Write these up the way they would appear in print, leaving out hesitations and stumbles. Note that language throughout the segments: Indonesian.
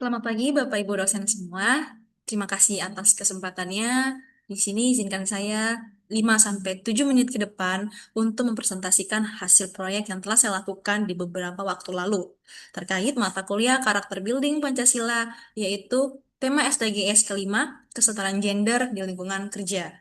Selamat pagi Bapak Ibu dosen semua. Terima kasih atas kesempatannya. Di sini izinkan saya 5 sampai 7 menit ke depan untuk mempresentasikan hasil proyek yang telah saya lakukan di beberapa waktu lalu terkait mata kuliah karakter building Pancasila, yaitu tema SDGs kelima, kesetaraan gender di lingkungan kerja.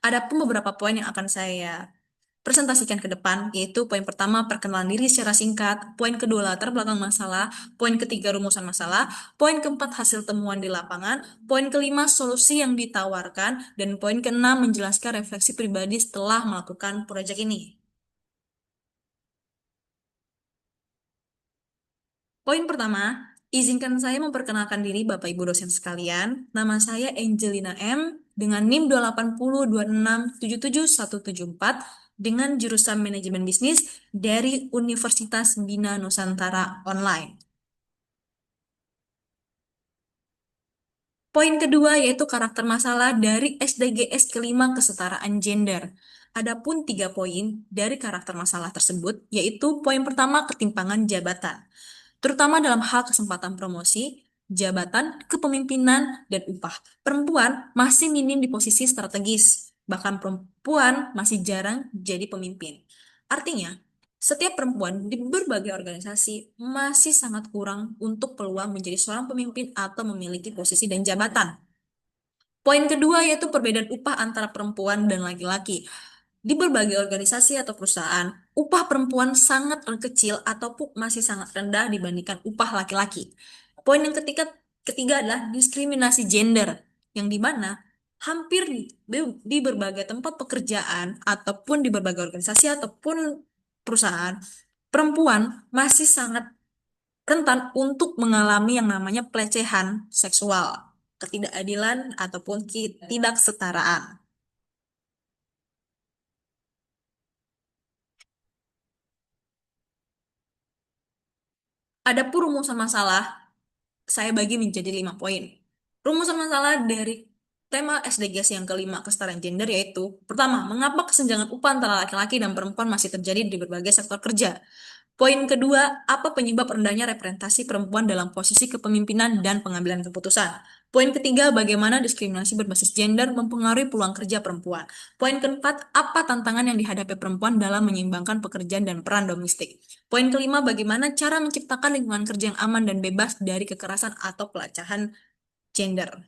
Ada pun beberapa poin yang akan saya presentasikan ke depan, yaitu poin pertama perkenalan diri secara singkat, poin kedua latar belakang masalah, poin ketiga rumusan masalah, poin keempat hasil temuan di lapangan, poin kelima solusi yang ditawarkan, dan poin keenam menjelaskan refleksi pribadi setelah melakukan proyek ini. Poin pertama, izinkan saya memperkenalkan diri Bapak Ibu dosen sekalian. Nama saya Angelina M. dengan NIM 28026777174 dengan jurusan Manajemen Bisnis dari Universitas Bina Nusantara Online. Poin kedua yaitu karakter masalah dari SDGs kelima kesetaraan gender. Adapun 3 poin dari karakter masalah tersebut, yaitu poin pertama ketimpangan jabatan, terutama dalam hal kesempatan promosi, jabatan, kepemimpinan, dan upah. Perempuan masih minim di posisi strategis, bahkan perempuan masih jarang jadi pemimpin. Artinya, setiap perempuan di berbagai organisasi masih sangat kurang untuk peluang menjadi seorang pemimpin atau memiliki posisi dan jabatan. Poin kedua yaitu perbedaan upah antara perempuan dan laki-laki. Di berbagai organisasi atau perusahaan, upah perempuan sangat kecil ataupun masih sangat rendah dibandingkan upah laki-laki. Poin yang ketiga adalah diskriminasi gender, yang dimana hampir di berbagai tempat pekerjaan ataupun di berbagai organisasi ataupun perusahaan, perempuan masih sangat rentan untuk mengalami yang namanya pelecehan seksual, ketidakadilan ataupun ketidaksetaraan. Adapun rumusan masalah saya bagi menjadi 5 poin. Rumusan masalah dari tema SDGs yang kelima kesetaraan gender yaitu pertama, mengapa kesenjangan upah antara laki-laki dan perempuan masih terjadi di berbagai sektor kerja? Poin kedua, apa penyebab rendahnya representasi perempuan dalam posisi kepemimpinan dan pengambilan keputusan? Poin ketiga, bagaimana diskriminasi berbasis gender mempengaruhi peluang kerja perempuan? Poin keempat, apa tantangan yang dihadapi perempuan dalam menyeimbangkan pekerjaan dan peran domestik? Poin kelima, bagaimana cara menciptakan lingkungan kerja yang aman dan bebas dari kekerasan atau pelecehan gender?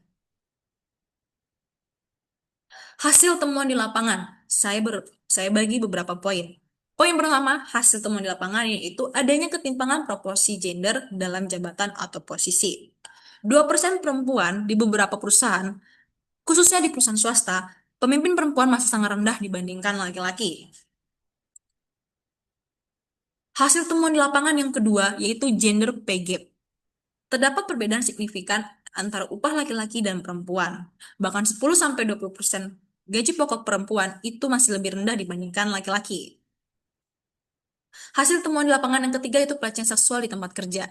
Hasil temuan di lapangan, saya bagi beberapa poin. Poin pertama, hasil temuan di lapangan yaitu adanya ketimpangan proporsi gender dalam jabatan atau posisi. 2% perempuan di beberapa perusahaan, khususnya di perusahaan swasta, pemimpin perempuan masih sangat rendah dibandingkan laki-laki. Hasil temuan di lapangan yang kedua yaitu gender pay gap. Terdapat perbedaan signifikan antara upah laki-laki dan perempuan. Bahkan 10-20% gaji pokok perempuan itu masih lebih rendah dibandingkan laki-laki. Hasil temuan di lapangan yang ketiga itu pelecehan seksual di tempat kerja.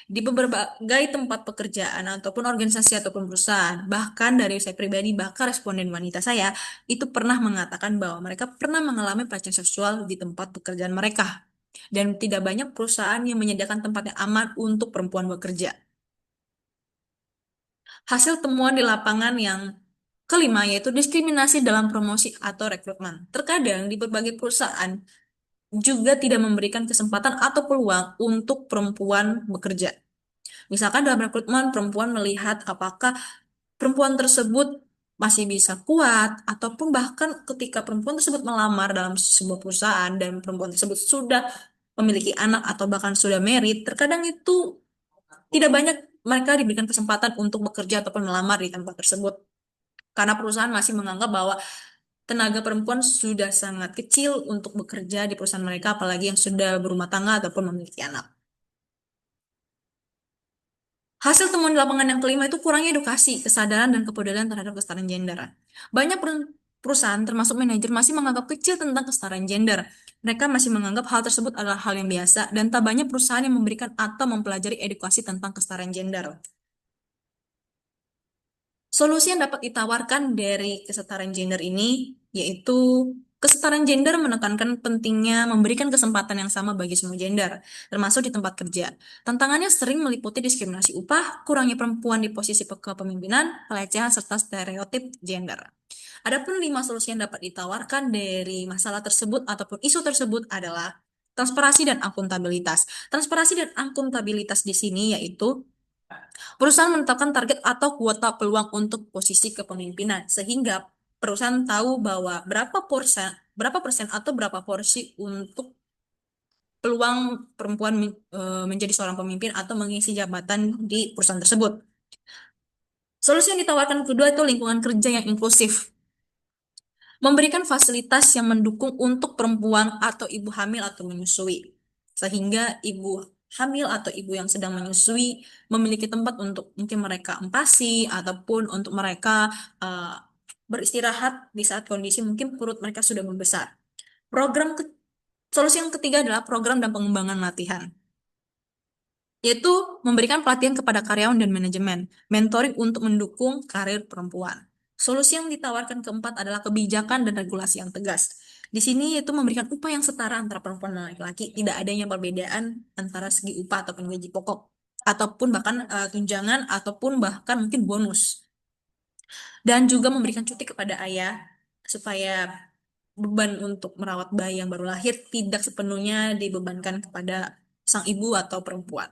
Di berbagai tempat pekerjaan ataupun organisasi ataupun perusahaan, bahkan dari saya pribadi, bahkan responden wanita saya, itu pernah mengatakan bahwa mereka pernah mengalami pelecehan seksual di tempat pekerjaan mereka. Dan tidak banyak perusahaan yang menyediakan tempat yang aman untuk perempuan bekerja. Hasil temuan di lapangan yang kelima yaitu diskriminasi dalam promosi atau rekrutmen. Terkadang di berbagai perusahaan juga tidak memberikan kesempatan atau peluang untuk perempuan bekerja. Misalkan dalam rekrutmen perempuan melihat apakah perempuan tersebut masih bisa kuat ataupun bahkan ketika perempuan tersebut melamar dalam sebuah perusahaan dan perempuan tersebut sudah memiliki anak atau bahkan sudah married, terkadang itu tidak banyak mereka diberikan kesempatan untuk bekerja ataupun melamar di tempat tersebut. Karena perusahaan masih menganggap bahwa tenaga perempuan sudah sangat kecil untuk bekerja di perusahaan mereka, apalagi yang sudah berumah tangga ataupun memiliki anak. Hasil temuan di lapangan yang kelima itu kurangnya edukasi, kesadaran, dan kepedulian terhadap kesetaraan gender. Banyak perusahaan, termasuk manajer, masih menganggap kecil tentang kesetaraan gender. Mereka masih menganggap hal tersebut adalah hal yang biasa, dan tak banyak perusahaan yang memberikan atau mempelajari edukasi tentang kesetaraan gender. Solusi yang dapat ditawarkan dari kesetaraan gender ini yaitu Kesetaraan gender menekankan pentingnya memberikan kesempatan yang sama bagi semua gender, termasuk di tempat kerja. Tantangannya sering meliputi diskriminasi upah, kurangnya perempuan di posisi kepemimpinan, pelecehan, serta stereotip gender. Adapun 5 solusi yang dapat ditawarkan dari masalah tersebut ataupun isu tersebut adalah transparansi dan akuntabilitas. Transparansi dan akuntabilitas di sini yaitu perusahaan menetapkan target atau kuota peluang untuk posisi kepemimpinan sehingga perusahaan tahu bahwa berapa persen atau berapa porsi untuk peluang perempuan menjadi seorang pemimpin atau mengisi jabatan di perusahaan tersebut. Solusi yang ditawarkan kedua itu lingkungan kerja yang inklusif. Memberikan fasilitas yang mendukung untuk perempuan atau ibu hamil atau menyusui. Sehingga ibu hamil atau ibu yang sedang menyusui memiliki tempat untuk mungkin mereka empasi ataupun untuk mereka uh, beristirahat di saat kondisi mungkin perut mereka sudah membesar. Program Solusi yang ketiga adalah program dan pengembangan latihan, yaitu memberikan pelatihan kepada karyawan dan manajemen, mentoring untuk mendukung karir perempuan. Solusi yang ditawarkan keempat adalah kebijakan dan regulasi yang tegas. Di sini yaitu memberikan upah yang setara antara perempuan dan laki-laki, tidak adanya perbedaan antara segi upah ataupun gaji pokok, ataupun bahkan tunjangan ataupun bahkan mungkin bonus. Dan juga memberikan cuti kepada ayah supaya beban untuk merawat bayi yang baru lahir tidak sepenuhnya dibebankan kepada sang ibu atau perempuan.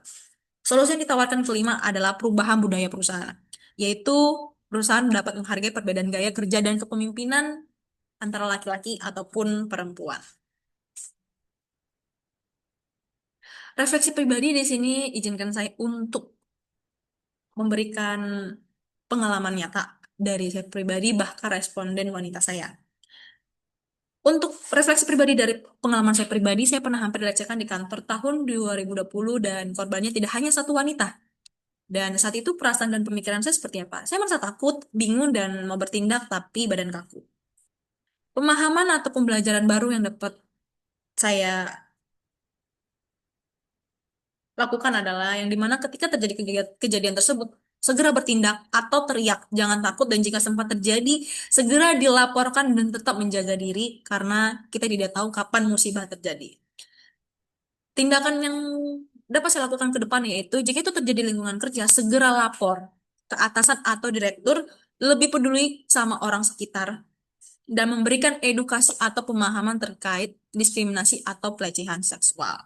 Solusi yang ditawarkan kelima adalah perubahan budaya perusahaan, yaitu perusahaan dapat menghargai perbedaan gaya kerja dan kepemimpinan antara laki-laki ataupun perempuan. Refleksi pribadi di sini izinkan saya untuk memberikan pengalaman nyata dari saya pribadi bahkan responden wanita saya. Untuk refleksi pribadi dari pengalaman saya pribadi, saya pernah hampir dilecehkan di kantor tahun 2020 dan korbannya tidak hanya satu wanita. Dan saat itu perasaan dan pemikiran saya seperti apa? Saya merasa takut, bingung, dan mau bertindak tapi badan kaku. Pemahaman atau pembelajaran baru yang dapat saya lakukan adalah yang dimana ketika terjadi kejadian tersebut, segera bertindak atau teriak, jangan takut dan jika sempat terjadi, segera dilaporkan dan tetap menjaga diri karena kita tidak tahu kapan musibah terjadi. Tindakan yang dapat saya lakukan ke depan yaitu jika itu terjadi di lingkungan kerja, segera lapor ke atasan atau direktur, lebih peduli sama orang sekitar dan memberikan edukasi atau pemahaman terkait diskriminasi atau pelecehan seksual.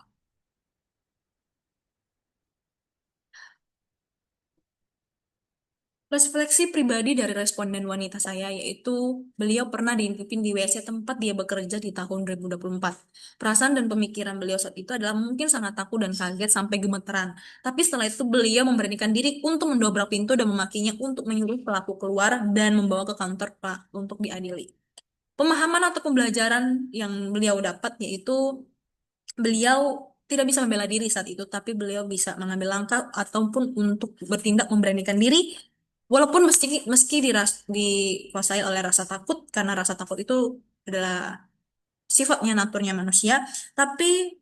Refleksi pribadi dari responden wanita saya yaitu beliau pernah diintipin di WC tempat dia bekerja di tahun 2024. Perasaan dan pemikiran beliau saat itu adalah mungkin sangat takut dan kaget sampai gemeteran. Tapi setelah itu beliau memberanikan diri untuk mendobrak pintu dan memakinya untuk menyuruh pelaku keluar dan membawa ke kantor Pak untuk diadili. Pemahaman atau pembelajaran yang beliau dapat yaitu beliau tidak bisa membela diri saat itu, tapi beliau bisa mengambil langkah ataupun untuk bertindak memberanikan diri, walaupun meski meski dikuasai oleh rasa takut, karena rasa takut itu adalah sifatnya naturnya manusia. Tapi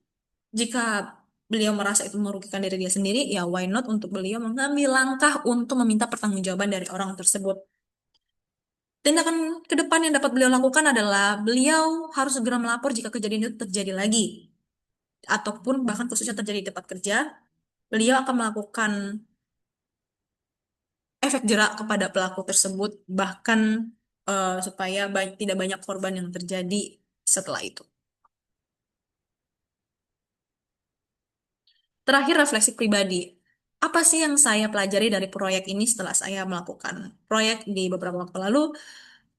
jika beliau merasa itu merugikan diri dia sendiri, ya why not untuk beliau mengambil langkah untuk meminta pertanggungjawaban dari orang tersebut. Tindakan ke depan yang dapat beliau lakukan adalah beliau harus segera melapor jika kejadian itu terjadi lagi ataupun bahkan khususnya terjadi di tempat kerja, beliau akan melakukan efek jerak kepada pelaku tersebut, bahkan supaya tidak banyak korban yang terjadi setelah itu. Terakhir, refleksi pribadi. Apa sih yang saya pelajari dari proyek ini setelah saya melakukan proyek di beberapa waktu lalu?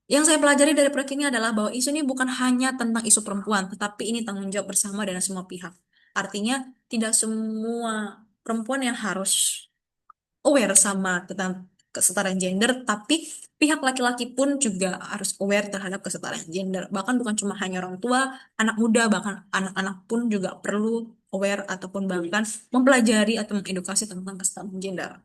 Yang saya pelajari dari proyek ini adalah bahwa isu ini bukan hanya tentang isu perempuan, tetapi ini tanggung jawab bersama dari semua pihak. Artinya, tidak semua perempuan yang harus aware sama tentang kesetaraan gender, tapi pihak laki-laki pun juga harus aware terhadap kesetaraan gender. Bahkan bukan cuma hanya orang tua, anak muda, bahkan anak-anak pun juga perlu aware ataupun bahkan mempelajari atau mengedukasi tentang kesetaraan gender.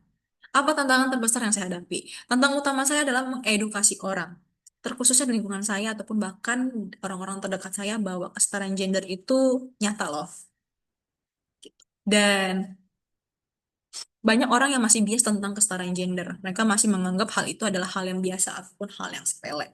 Apa tantangan terbesar yang saya hadapi? Tantangan utama saya adalah mengedukasi orang, terkhususnya di lingkungan saya ataupun bahkan orang-orang terdekat saya bahwa kesetaraan gender itu nyata loh. Dan banyak orang yang masih bias tentang kesetaraan gender. Mereka masih menganggap hal itu adalah hal yang biasa ataupun hal yang sepele.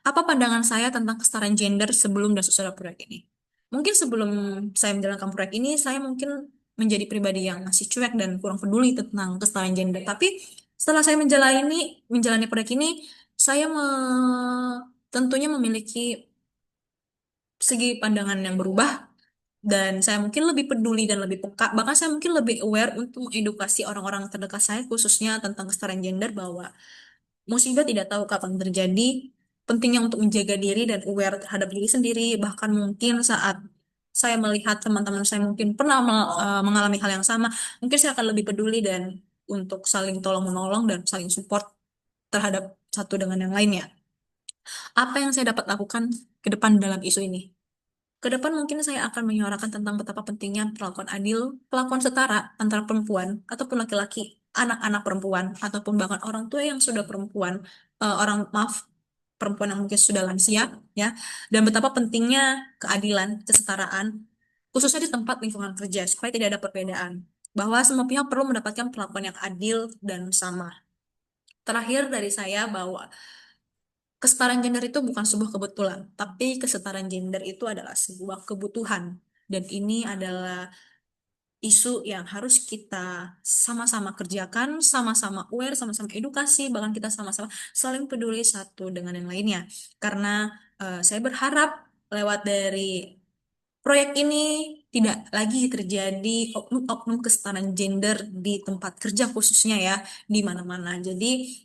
Apa pandangan saya tentang kesetaraan gender sebelum dan sesudah proyek ini? Mungkin sebelum saya menjalankan proyek ini, saya mungkin menjadi pribadi yang masih cuek dan kurang peduli tentang kesetaraan gender. Tapi setelah saya menjalani proyek ini, saya tentunya memiliki segi pandangan yang berubah dan saya mungkin lebih peduli dan lebih peka. Bahkan saya mungkin lebih aware untuk mengedukasi orang-orang terdekat saya khususnya tentang kesetaraan gender bahwa musibah tidak tahu kapan terjadi. Pentingnya untuk menjaga diri dan aware terhadap diri sendiri. Bahkan mungkin saat saya melihat teman-teman saya mungkin pernah mengalami hal yang sama, mungkin saya akan lebih peduli dan untuk saling tolong menolong dan saling support terhadap satu dengan yang lainnya. Apa yang saya dapat lakukan ke depan dalam isu ini? Ke depan mungkin saya akan menyuarakan tentang betapa pentingnya perlakuan adil, perlakuan setara antara perempuan ataupun laki-laki, anak-anak perempuan, ataupun bahkan orang tua yang sudah perempuan, orang maaf, perempuan yang mungkin sudah lansia, ya, dan betapa pentingnya keadilan, kesetaraan, khususnya di tempat lingkungan kerja, supaya tidak ada perbedaan, bahwa semua pihak perlu mendapatkan perlakuan yang adil dan sama. Terakhir dari saya bahwa kesetaraan gender itu bukan sebuah kebetulan, tapi kesetaraan gender itu adalah sebuah kebutuhan. Dan ini adalah isu yang harus kita sama-sama kerjakan, sama-sama aware, sama-sama edukasi, bahkan kita sama-sama saling peduli satu dengan yang lainnya. Karena saya berharap lewat dari proyek ini tidak lagi terjadi oknum-oknum kesetaraan gender di tempat kerja khususnya ya, di mana-mana. Jadi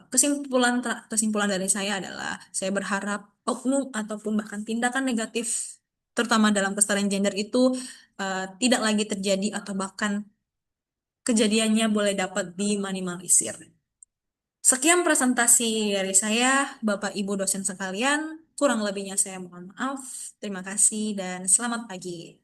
kesimpulan dari saya adalah saya berharap oknum ataupun bahkan tindakan negatif terutama dalam kesetaraan gender itu tidak lagi terjadi atau bahkan kejadiannya boleh dapat diminimalisir. Sekian presentasi dari saya, Bapak Ibu dosen sekalian. Kurang lebihnya saya mohon maaf. Terima kasih dan selamat pagi.